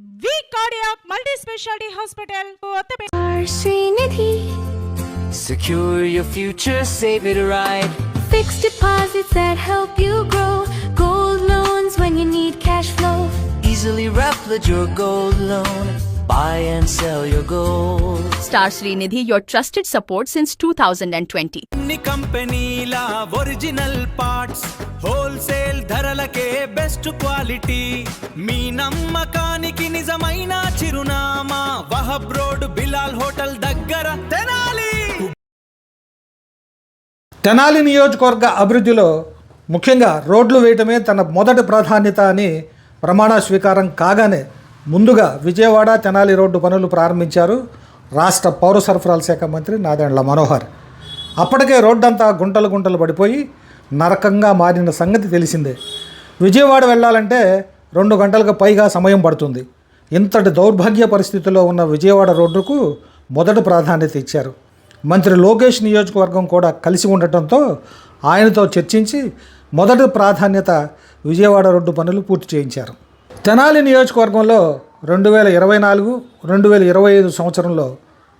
V Cardiac Multi-Specialty Hospital, Kottapet. Srinidhi. Secure your future, save it right. Fixed deposits that help you grow. Gold loans when you need cash flow. Easily replicate your gold loan. Buy and sell your gold. Star Srinidhi, your trusted support since 2020. అన్ని కంపెనీల original parts wholesale ధరలకే best quality మీ నమ్మకానికి నిజమైన చిరునామా Wahb road Bilal hotel దగ్గర తెనాలి. తెనాలి నియోజకవర్గ అభివృద్ధిలో ముఖ్యంగా రోడ్లు వేయటమే తన మొదటి ప్రాధాన్యత అని ప్రమాణ స్వీకారం కాగానే ముందుగా విజయవాడ తెనాలి రోడ్డు పనులు ప్రారంభించారు రాష్ట్ర పౌర సరఫరాల శాఖ మంత్రి నాదెండ్ల మనోహర్. అప్పటికే రోడ్డంతా గుంటలు గుంటలు పడిపోయి నరకంగా మారిన సంగతి తెలిసిందే. విజయవాడ వెళ్ళాలంటే 2 గంటలకు పైగా సమయం పడుతుంది. ఇంతటి దౌర్భాగ్య పరిస్థితుల్లో ఉన్న విజయవాడ రోడ్డుకు మొదటి ప్రాధాన్యత ఇచ్చారు. మంత్రి లోకేష్ నియోజకవర్గం కూడా కలిసి ఉండటంతో ఆయనతో చర్చించి మొదటి ప్రాధాన్యత విజయవాడ రోడ్డు పనులు పూర్తి చేయించారు. తెనాలి నియోజకవర్గంలో 2024-2025 సంవత్సరంలో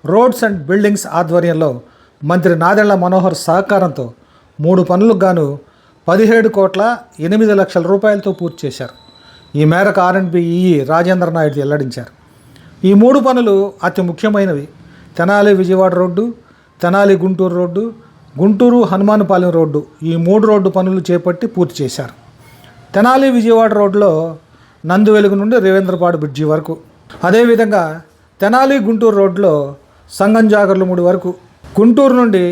రోడ్స్ అండ్ బిల్డింగ్స్ ఆధ్వర్యంలో మంత్రి నాదెండ్ల మనోహర్ సహకారంతో 3 పనులకు గాను 17,08,00,000 రూపాయలతో పూర్తి చేశారు. ఈ మేరకు R&B రాజేంద్ర నాయుడు వెల్లడించారు. ఈ 3 పనులు అతి ముఖ్యమైనవి. Tenali Vijayawada road, Tenali Guntur road, Guntur Hanumanupalem road, ఈ 3 రోడ్డు పనులు చేపట్టి పూర్తి చేశారు. తెనాలి విజయవాడ రోడ్లో నందివెలుగు నుండి రేవేంద్రపాడు బ్రిడ్జి వరకు, అదేవిధంగా తెనాలి గుంటూరు రోడ్లో సంగంజాగర్లమూడి వరకు, గుంటూరు నుండి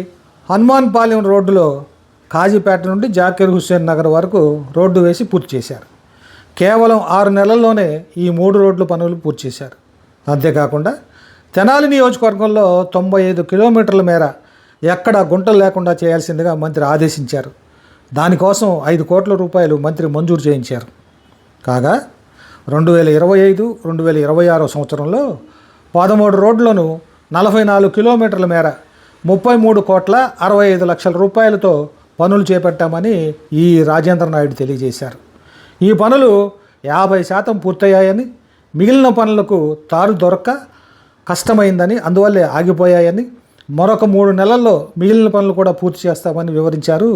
హనుమాన్పాలెం రోడ్డులో కాజీపేట నుండి జాకీర్ హుస్సేన్ నగర్ వరకు రోడ్డు వేసి పూర్తి చేశారు. కేవలం 6 నెలల్లోనే ఈ 3 రోడ్ల పనులు పూర్తి చేశారు. అంతేకాకుండా తెనాలి నియోజకవర్గంలో 95 కిలోమీటర్ల మేర ఎక్కడ గుంటలు లేకుండా చేయాల్సిందిగా మంత్రి ఆదేశించారు. దానికోసం 5 కోట్ల రూపాయలు మంత్రి మంజూరు చేయించారు. కాగా 2025-2026 సంవత్సరంలో 13 రోడ్లను 44 కిలోమీటర్ల మేర 33,65,00,000 రూపాయలతో పనులు చేపట్టామని ఈ రాజేంద్ర నాయుడు తెలియజేశారు. ఈ పనులు 50% పూర్తయ్యాయని, మిగిలిన పనులకు తారు దొరక్క కష్టమైందని, అందువల్లే ఆగిపోయాయని, మరొక 3 నెలల్లో మిగిలిన పనులు కూడా పూర్తి చేస్తామని వివరించారు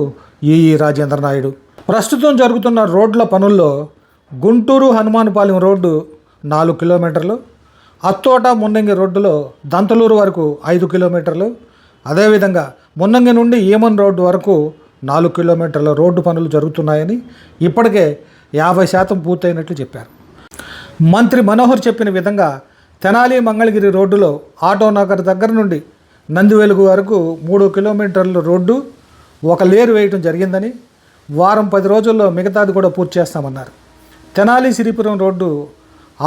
ఈ రాజేంద్ర నాయుడు. ప్రస్తుతం జరుగుతున్న రోడ్ల పనుల్లో గుంటూరు హనుమానుపాలెం రోడ్డు 4 కిలోమీటర్లు, అత్తోట మున్నంగి రోడ్డులో దంతలూరు వరకు 5 కిలోమీటర్లు, అదేవిధంగా మున్నంగి నుండి ఈమన్ రోడ్డు వరకు 4 కిలోమీటర్ల రోడ్డు పనులు జరుగుతున్నాయని, ఇప్పటికే 50% పూర్తయినట్లు చెప్పారు. మంత్రి మనోహర్ చెప్పిన విధంగా తెనాలి మంగళగిరి రోడ్డులో ఆటోనగర్ దగ్గర నుండి నందివెలుగు వరకు 3 కిలోమీటర్ల రోడ్డు ఒక లేరు వేయటం జరిగిందని, వారం 10 రోజుల్లో మిగతాది కూడా పూర్తి చేస్తామన్నారు. తెనాలి సిరిపురం రోడ్డు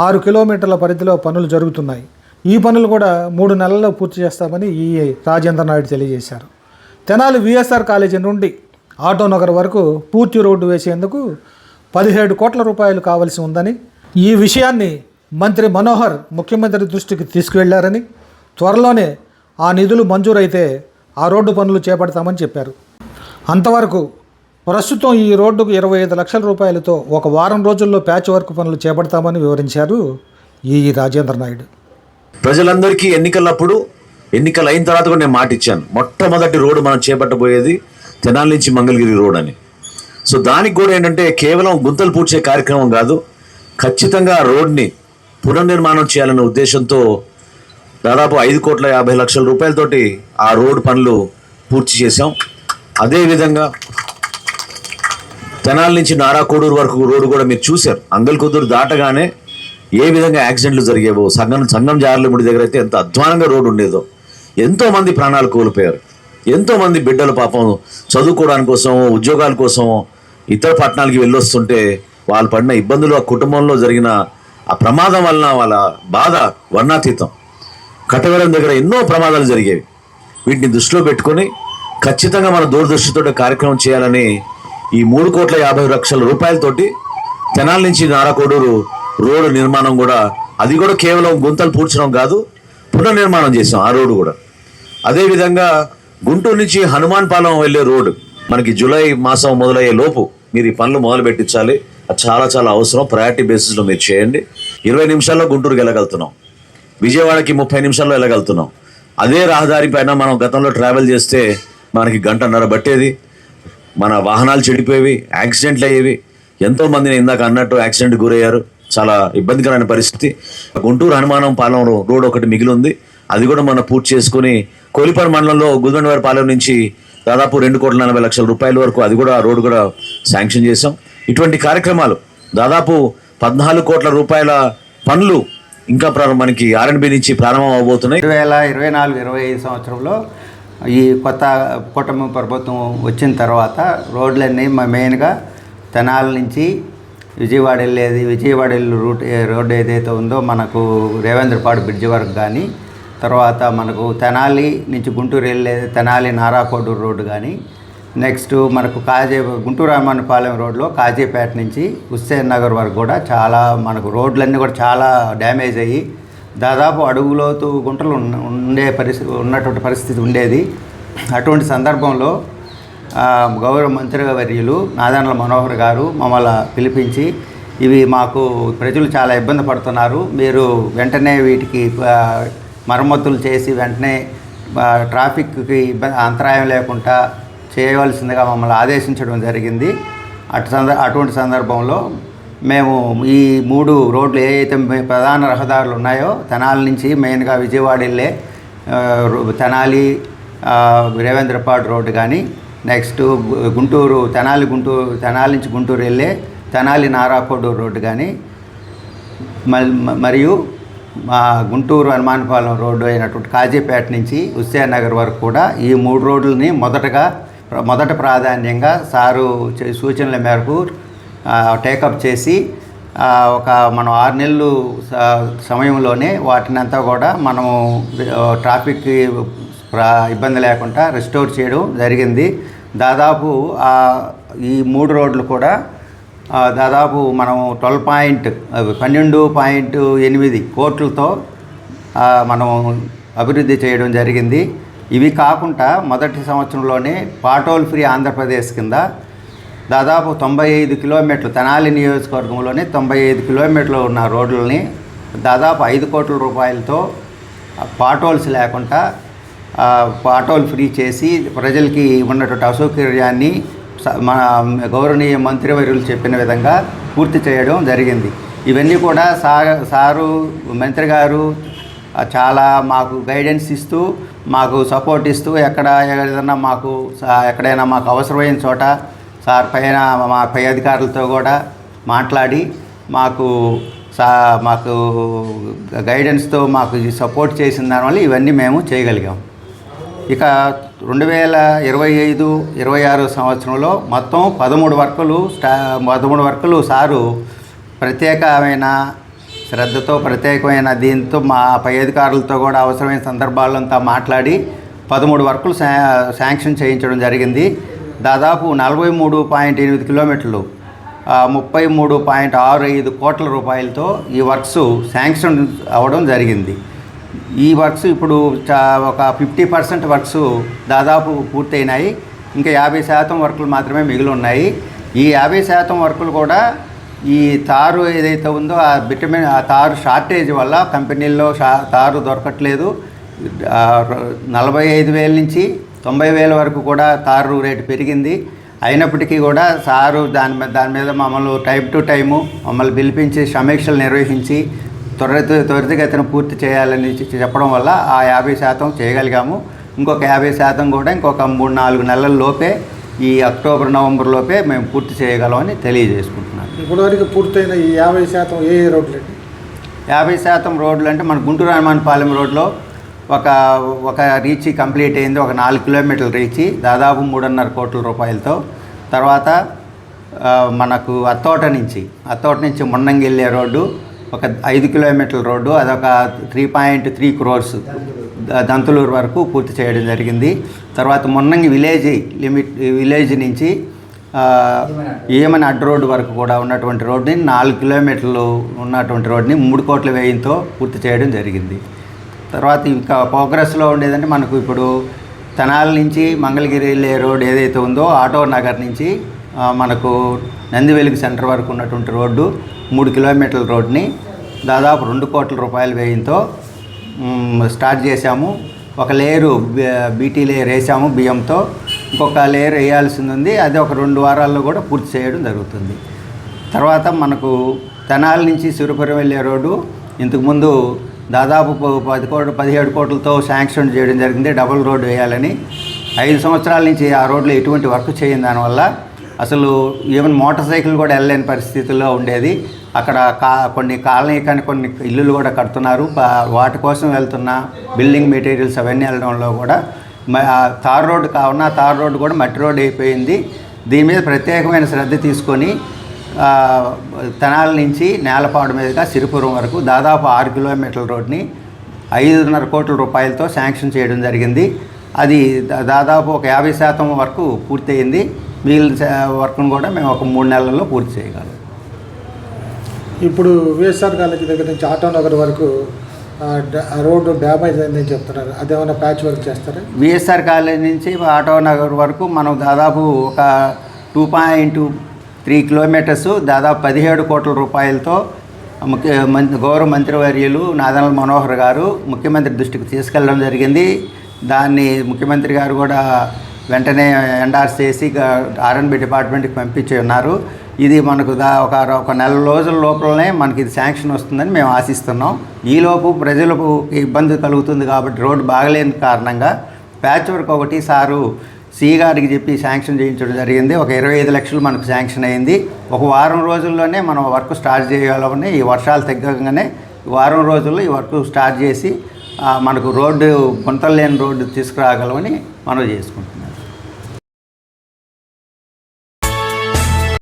6 కిలోమీటర్ల పరిధిలో పనులు జరుగుతున్నాయి. ఈ పనులు కూడా 3 నెలల్లో పూర్తి చేస్తామని ఈ రాజేంద్ర నాయుడు తెలియజేశారు. తెనాలి విఎస్ఆర్ కాలేజీ నుండి ఆటోనగర్ వరకు పూర్తి రోడ్డు వేసేందుకు 17 కోట్ల రూపాయలు కావాల్సి ఉందని, ఈ విషయాన్ని మంత్రి మనోహర్ ముఖ్యమంత్రి దృష్టికి తీసుకువెళ్లారని, త్వరలోనే ఆ నిధులు మంజూరైతే ఆ రోడ్డు పనులు చేపడతామని చెప్పారు. అంతవరకు ప్రస్తుతం ఈ రోడ్డుకు 25 లక్షల రూపాయలతో ఒక వారం రోజుల్లో ప్యాచ్ వర్క్ పనులు చేపడతామని వివరించారు ఈ రాజేంద్ర నాయుడు. ప్రజలందరికీ ఎన్నికలప్పుడు, ఎన్నికలు అయిన తర్వాత కూడా నేను మాట ఇచ్చాను, మొట్టమొదటి రోడ్డు మనం చేపట్టబోయేది తెనాలి నుంచి మంగళగిరి రోడ్ అని. సో దానికి కూడా ఏంటంటే కేవలం గుంతలు పూడ్చే కార్యక్రమం కాదు, ఖచ్చితంగా రోడ్ని పునర్నిర్మాణం చేయాలనే ఉద్దేశంతో దాదాపు 5,50,00,000 రూపాయలతోటి ఆ రోడ్డు పనులు పూర్తి చేశాం. అదేవిధంగా తెనాలి నుంచి నారాకోడూరు వరకు రోడ్డు కూడా మీరు చూశారు. అంగల్కుదురు దాటగానే ఏ విధంగా యాక్సిడెంట్లు జరిగేవో, సంగం జార్లముడి దగ్గర అయితే ఎంత అధ్వానంగా రోడ్డు ఉండేదో, ఎంతోమంది ప్రాణాలు కోల్పోయారు. ఎంతోమంది బిడ్డలు పాపం చదువుకోవడానికి కోసం, ఉద్యోగాల కోసం ఇతర పట్టణాలకి వెళ్ళొస్తుంటే వాళ్ళు పడిన ఇబ్బందులు, ఆ కుటుంబంలో జరిగిన ఆ ప్రమాదం వలన వాళ్ళ బాధ వర్ణాతీతం. కట్టవెలం దగ్గర ఎన్నో ప్రమాదాలు జరిగేవి. వీటిని దృష్టిలో పెట్టుకొని ఖచ్చితంగా మన దూరదృష్టితో కార్యక్రమం చేయాలని ఈ 3,50,00,000 రూపాయలతోటి తెనాలి నుంచి నారాకోడూరు రోడ్డు నిర్మాణం కూడా, అది కూడా కేవలం గుంతలు పూడ్చడం కాదు, పునర్నిర్మాణం చేసాం ఆ రోడ్డు కూడా. అదేవిధంగా గుంటూరు నుంచి హనుమాన్పాలెం వెళ్ళే రోడ్డు మనకి జూలై మాసం మొదలయ్యే లోపు మీరు ఈ పనులు మొదలు పెట్టించాలి. అది చాలా చాలా అవసరం. ప్రయారిటీ బేసిస్లో మీరు చేయండి. 20 నిమిషాల్లో గుంటూరుకి వెళ్ళగలుగుతున్నాం, విజయవాడకి 30 నిమిషాల్లో వెళ్ళగలుగుతున్నాం. అదే రహదారి పైన మనం గతంలో ట్రావెల్ చేస్తే మనకి గంటన్నర పట్టేది, మన వాహనాలు చెడిపోయేవి, యాక్సిడెంట్లు అయ్యేవి. ఎంతోమందిని ఇందాక అన్నట్టు యాక్సిడెంట్ గురయ్యారు. చాలా ఇబ్బందికరమైన పరిస్థితి. గుంటూరు హనుమానం పాలెం రోడ్ ఒకటి మిగిలి ఉంది, అది కూడా మనం పూర్తి చేసుకుని కోలిపాడు మండలంలో గుదిబండవారి పాలెం నుంచి దాదాపు 2,40,00,000 రూపాయల వరకు అది కూడా రోడ్డు కూడా శాంక్షన్ చేసాం. ఇటువంటి కార్యక్రమాలు దాదాపు 14 కోట్ల రూపాయల పనులు ఇంకా మనకి ఆర్ఎండ్బి నుంచి ప్రారంభం అవబోతున్నాయి. 2024-25 సంవత్సరంలో ఈ కొత్త కూటమి ప్రభుత్వం వచ్చిన తర్వాత రోడ్లన్నీ మెయిన్గా తెనాలి నుంచి విజయవాడ వెళ్ళేది, విజయవాడ రోడ్డు ఏదైతే ఉందో మనకు రేవేంద్రపాడు బ్రిడ్జి వరకు కానీ, తర్వాత మనకు తెనాలి నుంచి గుంటూరు వెళ్ళేది తెనాలి నారాకోడూరు రోడ్డు కానీ, నెక్స్ట్ మనకు గుంటూరు రామానపాలెం రోడ్లో కాజీపేట నుంచి హుస్సేన్ నగర్ వరకు కూడా చాలా మనకు రోడ్లన్నీ కూడా చాలా డ్యామేజ్ అయ్యి దాదాపు అడుగులోతు గుంటలు ఉన్నటువంటి పరిస్థితి ఉండేది. అటువంటి సందర్భంలో గౌరవ మంత్రివర్యులు నాదెండ్ల మనోహర్ గారు మమ్మల్ని పిలిపించి, ఇవి మాకు ప్రజలు చాలా ఇబ్బంది పడుతున్నారు, మీరు వెంటనే వీటికి మరమ్మతులు చేసి వెంటనే ట్రాఫిక్కి అంతరాయం లేకుండా చేయవలసిందిగా మమ్మల్ని ఆదేశించడం జరిగింది. అటువంటి సందర్భంలో మేము ఈ 3 రోడ్లు ఏవైతే ప్రధాన రహదారులు ఉన్నాయో తెనాలి నుంచి మెయిన్గా విజయవాడ వెళ్ళే తెనాలి రేవేంద్రపాడు రోడ్డు కానీ, నెక్స్ట్ తెనాలి నుంచి గుంటూరు వెళ్ళే తెనాలి నారాకోడూరు రోడ్డు కానీ, మరియు మా గుంటూరు హనుమానపాలెం రోడ్డు అయినటువంటి కాజీపేట నుంచి హుస్సేన్ నగర్ వరకు కూడా ఈ 3 రోడ్లని మొదట ప్రాధాన్యంగా సారు సూచనల మేరకు టేకప్ చేసి మనం 6 నెలలు సమయంలోనే వాటిని అంతా కూడా మనము ట్రాఫిక్కి ఇబ్బంది లేకుండా రెస్టోర్ చేయడం జరిగింది. దాదాపు ఈ 3 రోడ్లు కూడా దాదాపు మనం 12.8 కోట్లతో మనం అభివృద్ధి చేయడం జరిగింది. ఇవి కాకుండా మొదటి సంవత్సరంలోనే పాటోల్ ఫ్రీ ఆంధ్రప్రదేశ్ కింద దాదాపు 95 కిలోమీటర్లు తెనాలి నియోజకవర్గంలోనే 95 కిలోమీటర్లు ఉన్న రోడ్లని దాదాపు 5 కోట్ల రూపాయలతో పాటోల్స్ లేకుండా పాటోల్ ఫ్రీ చేసి ప్రజలకి ఉన్నటువంటి అసౌకర్యాన్ని మన గౌరవనీయ మంత్రివర్యులు చెప్పిన విధంగా పూర్తి చేయడం జరిగింది. ఇవన్నీ కూడా సారు మంత్రి గారు చాలా మాకు గైడెన్స్ ఇస్తూ మాకు సపోర్ట్ ఇస్తూ ఎక్కడైనా మాకు అవసరమైన చోట సార్ పైన మా పై అధికారులతో కూడా మాట్లాడి మాకు గైడెన్స్తో మాకు సపోర్ట్ చేసిన దానివల్ల ఇవన్నీ మేము చేయగలిగాం. ఇక 2025-26 సంవత్సరంలో మొత్తం 13 వర్కులు సారు ప్రత్యేకమైన శ్రద్ధతో ప్రత్యేకమైన దీంతో మా పై అధికారులతో కూడా అవసరమైన సందర్భాలంతా మాట్లాడి 13 వర్కులు శాంక్షన్ చేయించడం జరిగింది. దాదాపు 43.8 కిలోమీటర్లు 33.65 కోట్ల రూపాయలతో ఈ వర్క్స్ శాంక్షన్ అవ్వడం జరిగింది. ఈ వర్క్స్ ఇప్పుడు ఒక 50% వర్క్స్ దాదాపు పూర్తయినాయి. ఇంకా 50% వర్కులు మాత్రమే మిగిలి ఉన్నాయి. ఈ 50% వర్కులు కూడా ఈ తారు ఏదైతే ఉందో ఆ తారు షార్టేజ్ వల్ల కంపెనీల్లో తారు దొరకట్లేదు. 45,000 నుంచి 90,000 వరకు కూడా తారు రేటు పెరిగింది. అయినప్పటికీ కూడా సారు దాని మీద మమ్మల్ని టైం టు టైము మమ్మల్ని పిలిపించి సమీక్షలు నిర్వహించి త్వరితగతిన పూర్తి చేయాలని చెప్పడం వల్ల ఆ 50% చేయగలిగాము. ఇంకొక 50% కూడా ఇంకొక 3-4 నెలల లోపే ఈ అక్టోబర్ నవంబర్ లోపే మేము పూర్తి చేయగలమని తెలియజేసుకుంటున్నాను. ఇప్పటివరకు పూర్తయిన ఈ 50% ఏ రోడ్లు? 50% రోడ్లు అంటే మన గుంటూరు హనుమానపాలెం రోడ్లో ఒక రీచ్ కంప్లీట్ అయింది. ఒక 4 కిలోమీటర్లు రీచ్ దాదాపు 3.5 కోట్ల రూపాయలతో. తర్వాత మనకు అత్తోట నుంచి మున్నంగి వెళ్ళే రోడ్డు ఒక 5 కిలోమీటర్ల రోడ్డు, అదొక 3.3 crores దంతులూరు వరకు పూర్తి చేయడం జరిగింది. తర్వాత మున్నంగి విలేజ్ నుంచి ఏమని అడ్డు రోడ్డు వరకు కూడా ఉన్నటువంటి రోడ్డుని 4 కిలోమీటర్లు ఉన్నటువంటి రోడ్డుని 3 కోట్ల వ్యయంతో పూర్తి చేయడం జరిగింది. తర్వాత ఇంకా ప్రోగ్రెస్లో ఉండేదంటే మనకు ఇప్పుడు తెనాలి నుంచి మంగళగిరి వెళ్ళే రోడ్డు ఏదైతే ఉందో ఆటో నగర్ నుంచి మనకు నందివెలుగు సెంటర్ వరకు ఉన్నటువంటి రోడ్డు 3 కిలోమీటర్ల రోడ్ని దాదాపు 2 కోట్ల రూపాయల వ్యయంతో స్టార్ట్ చేశాము. ఒక లేయరు బీటీ లేయర్ వేసాము బియ్యంతో, ఇంకొక లేయర్ వేయాల్సింది ఉంది. అది ఒక 2 వారాల్లో కూడా పూర్తి చేయడం జరుగుతుంది. తర్వాత మనకు తెనాలి నుంచి సిరిపురం వెళ్ళే రోడ్డు ఇంతకుముందు దాదాపు 17 కోట్లతో శాంక్షన్ చేయడం జరిగింది. డబుల్ రోడ్డు వేయాలని 5 సంవత్సరాల నుంచి ఆ రోడ్లో ఎటువంటి వర్క్ చేయని దానివల్ల అసలు ఈవెన్ మోటార్ సైకిల్ కూడా వెళ్ళలేని పరిస్థితుల్లో ఉండేది. అక్కడ కొన్ని కాలనీ కానీ కొన్ని ఇల్లులు కూడా కడుతున్నారు. వాటి కోసం వెళ్తున్న బిల్డింగ్ మెటీరియల్స్ అవన్నీ వెళ్ళడంలో కూడా తార్ రోడ్డు కావున తార్ రోడ్డు కూడా మట్టి రోడ్డు అయిపోయింది. దీని మీద ప్రత్యేకమైన శ్రద్ధ తీసుకొని తెనాలి నుంచి నేలపాడు మీదుగా సిరిపురం వరకు దాదాపు 6 కిలోమీటర్ల రోడ్ని 5.5 కోట్ల రూపాయలతో శాంక్షన్ చేయడం జరిగింది. అది దాదాపు ఒక 50% వరకు పూర్తయింది. మిగిలిన వర్క్ను కూడా మేము ఒక 3 నెలల్లో పూర్తి చేయగలం. ఇప్పుడు విఎస్ఆర్ కాలేజీ దగ్గర నుంచి ఆటోనగర్ వరకు రోడ్డు డ్యామేజ్ అయిందని చెప్తున్నారు. అదేమైనా ప్యాచ్ వర్క్ చేస్తారా? విఎస్ఆర్ కాలేజీ నుంచి ఆటోనగర్ వరకు మనం దాదాపు ఒక 2.3 కిలోమీటర్స్ దాదాపు 17 కోట్ల రూపాయలతో గౌరవ మంత్రివర్యులు నాదెండ్ల మనోహర్ గారు ముఖ్యమంత్రి దృష్టికి తీసుకెళ్ళడం జరిగింది. దాన్ని ముఖ్యమంత్రి గారు కూడా వెంటనే ఎండార్స్ చేసి R&B డిపార్ట్మెంట్కి పంపించి ఉన్నారు. ఇది మనకు ఒక నెల రోజుల లోపలనే మనకి ఇది శాంక్షన్ వస్తుందని మేము ఆశిస్తున్నాం. ఈలోపు ప్రజలకు ఇబ్బంది కలుగుతుంది కాబట్టి రోడ్డు బాగలేని కారణంగా ప్యాచ్ వర్క్ ఒకటి సారు సి గారికి చెప్పి శాంక్షన్ చేయించడం జరిగింది. ఒక 25 లక్షలు మనకు శాంక్షన్ అయింది. ఒక వారం రోజుల్లోనే మనం వర్క్ స్టార్ట్ చేయగలమని, ఈ వర్షాలు తగ్గగానే వారం రోజుల్లో ఈ వర్క్ స్టార్ట్ చేసి మనకు రోడ్డు గుంతలు లేని రోడ్డు తీసుకురాగలమని మనం చేసుకుంటున్నాం.